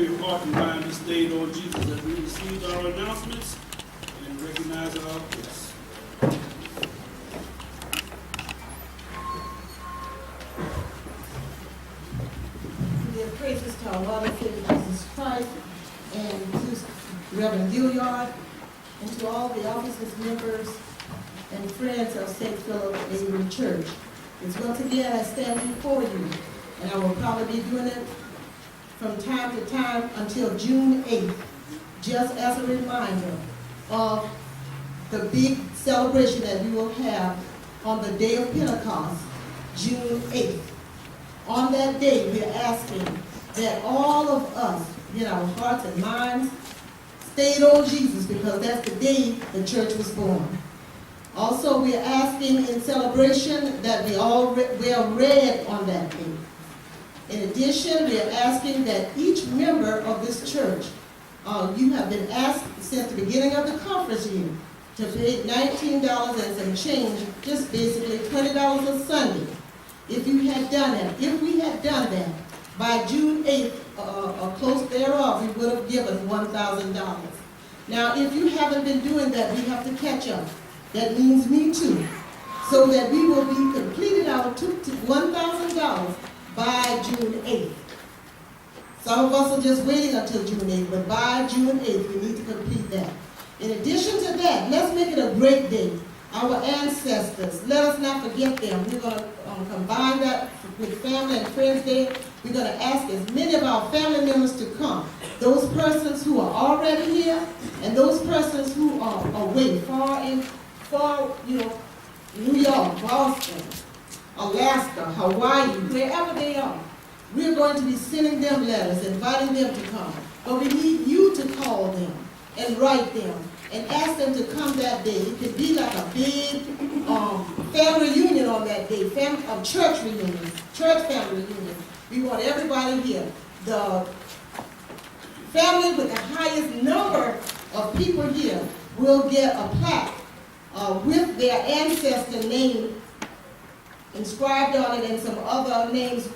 pray your heart and mind be stayed on Jesus as we receive our announcements and recognize our guests. Give praises to our Lord and Savior Jesus Christ, and to Reverend Gilliard, and to all the officers, members, and friends of St. Philip Lutheran Church. It's once again I stand before you, and I will probably be doing it from time to time until June 8th, just as a reminder of the big celebration that we will have on the day of Pentecost, June 8th. On that day, we are asking that all of us get our hearts and minds stayed on Jesus, because that's the day the church was born. Also, we are asking in celebration that we all wear red on that day. In addition, we are asking that each member of this church, you have been asked since the beginning of the conference year to pay $19 and some change, just basically $20 a Sunday. If you had done that, if we had done that, by June 8th or close thereof, we would have given $1,000. Now, if you haven't been doing that, we have to catch up. That means me too. So that we will be completed our $1,000 by June 8th. Some of us are just waiting until June 8th, but by June 8th, we need to complete that. In addition to that, let's make it a great day. Our ancestors, let us not forget them. We're going to combine that with Family and Friends Day. We're going to ask as many of our family members to come. Those persons who are already here, and those persons who are away, far, New York, Boston, Alaska, Hawaii, wherever they are. We're going to be sending them letters, inviting them to come. But we need you to call them and write them and ask them to come that day. It could be like a big family reunion on that day, church reunion, church family reunion. We want everybody here. The family with the highest number of people here will get a plaque with their ancestor name inscribed on it and some other names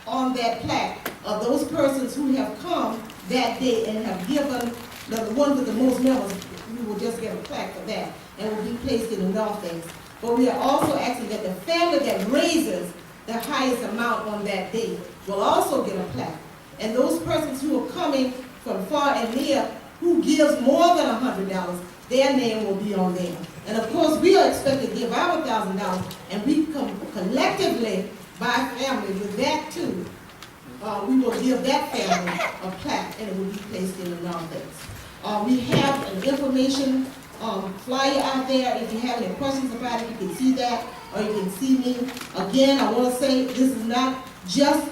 on that plaque of those persons who have come that day and have given the one with the most members. We will just get a plaque for that and will be placed in the narthex. But we are also asking that the family that raises the highest amount on that day will also get a plaque. And those persons who are coming from far and near who gives more than $100, their name will be on there. And of course, we are expected to give our $1,000, and we come collectively by family with that too. We will give that family a plaque, and it will be placed in the narthex. We have an information flyer out there. If you have any questions about it, you can see that, or you can see me. Again, I want to say this is not just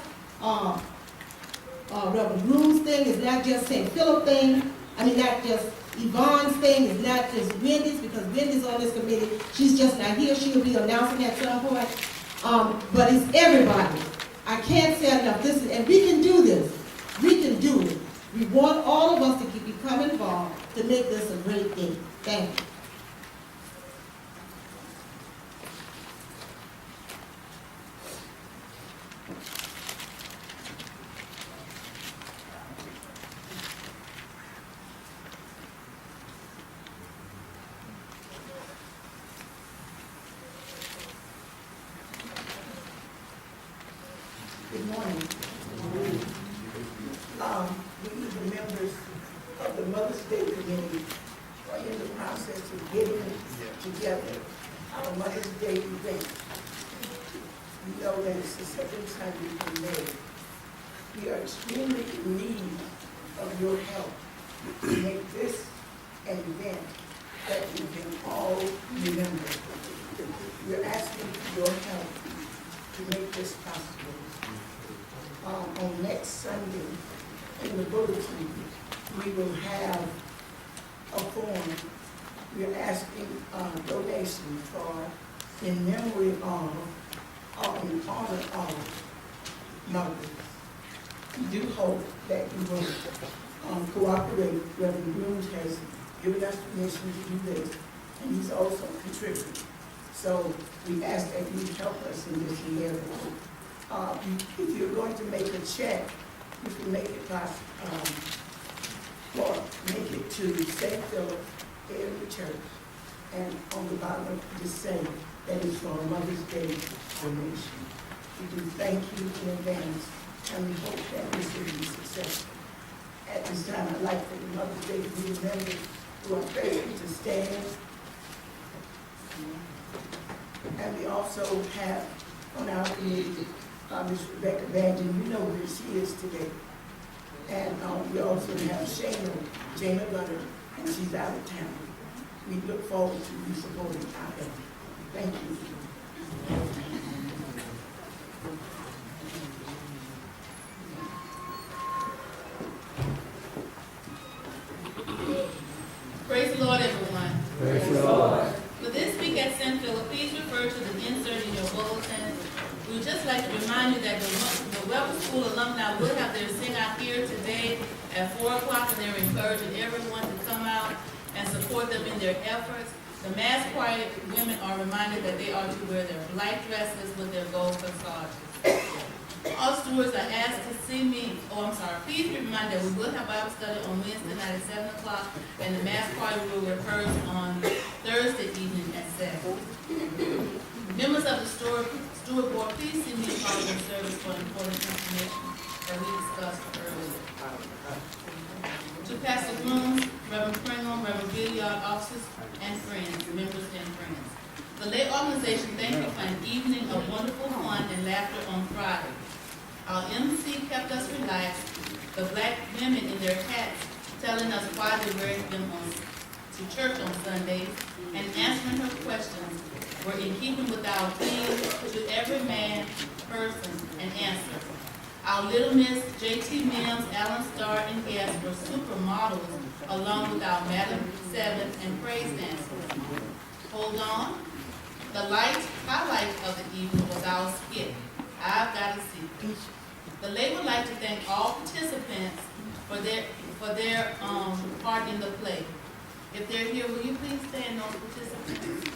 Reverend Groom's thing. It's not just St. Philip thing. I mean, not just Yvonne's thing. It's not just Wendy's, because Wendy's on this committee. She's just not here. She'll be announcing at some point. But it's everybody. I can't say enough. And we can do this. We can do it. We want all of us to become involved to make this a great day. Thank you. Good morning. We, the members of the Mother's Day Committee, are in the process of getting together our Mother's Day event. We know that it's the second Sunday in May. We are extremely in need of your help to make this an event that we can all remember. We're asking for your help to make this possible. On next Sunday, in the bulletin, we will have a form. We're asking donations for, in memory of, or in honor of mothers. We do hope that you will cooperate. Reverend Blooms has given us permission to do this, and he's also contributed. So we ask that you help us in this endeavor. If you're going to make a check you can make it by, or make it to St. Philip Area Church. And on the bottom, just say that is for a Mother's Day donation. We do thank you in advance, and we hope that this will be successful. At this time, I'd like for the Mother's Day committee members who are present to stand. And we also have on our committee, Ms. Rebecca Banton, you know where she is today. And we also have Shayna Gunner, and she's out of town. We look forward to you supporting our effort. Thank you. Praise the Lord, everyone. Praise the Lord. For this week at St. Philip, please refer to the insert in your bulletin. We would just like to remind you that the Weber School alumni will have their sing-out here today at 4 o'clock, and they're encouraging everyone to come out and support them in their efforts. The Mass Choir women are reminded that they are to wear their black dresses with their gold corsages. All stewards are asked to see me, please be reminded that we will have Bible study on Wednesday night at 7 o'clock, and the Mass Choir will rehearse on Thursday evening at 7. Members of the steward board, please see me following service for important information that we discussed earlier. To Pastor Grooms, Reverend Pringle, Reverend Gilliard, officers and friends, members and friends. The lay organization, thank you for an evening of wonderful fun and laughter on Friday. Our MC kept us relaxed, the black women in their hats telling us why they wear them to church on Sundays, and answering her questions were in keeping with our theme, to every man, person, and answer. Our Little Miss, J.T. Mims, Alan Starr, and Guest were supermodels, along with our Madam Seven and praise dancers. Hold on. The highlight of the evening was our skit, I've Got a Secret. The lay would like to thank all participants for their part in the play. If they're here, will you please stand, those participants?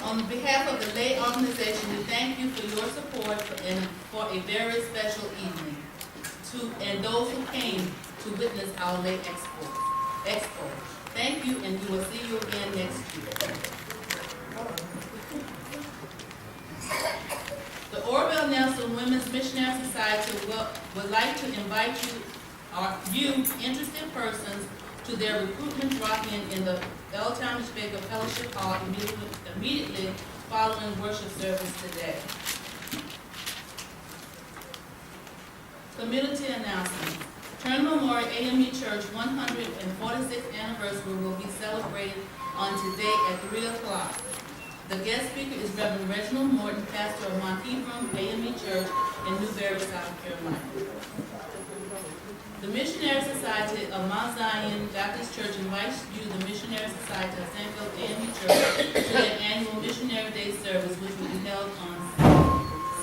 On behalf of the lay organization, we thank you for your support for a very special evening. And those who came to witness our lay expo. Thank you, and we will see you again next year. The Orville Nelson Women's Missionary Society would like to invite you interested persons to their recruitment drop-in in the L. Thomas Baker Fellowship Hall immediately following worship service today. Community announcements. Turner Memorial AME Church 146th anniversary will be celebrated on today at 3 o'clock. The guest speaker is Reverend Reginald Morton, pastor of Mount Hebron AME Church in Newberry, South Carolina. The Missionary Society of Mount Zion Baptist Church invites you, the Missionary Society of St. Philip AME Church, to their annual Missionary Day service, which will be held on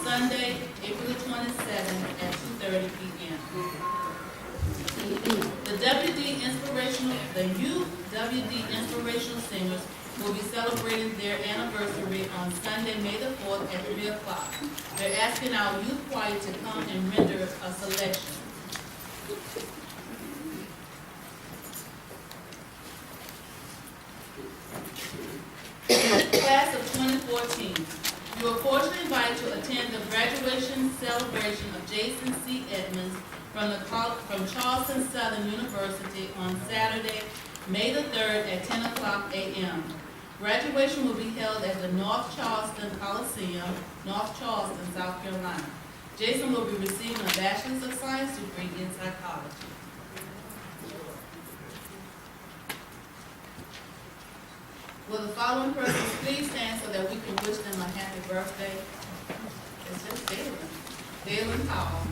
Sunday, April the 27th at 2:30 p.m. The Youth WD Inspirational Singers will be celebrating their anniversary on Sunday, May the 4th at 3 o'clock. They're asking our youth choir to come and render a selection. Class of 2014. You are cordially invited to attend the graduation celebration of Jason C. Edmonds from Charleston Southern University on Saturday, May the 3rd at 10 o'clock a.m. Graduation will be held at the North Charleston Coliseum, North Charleston, South Carolina. Jason will be receiving a Bachelor's of Science degree in psychology. Will the following persons please stand so that we can wish them a happy birthday? It's just Dalen. Dalen Hall.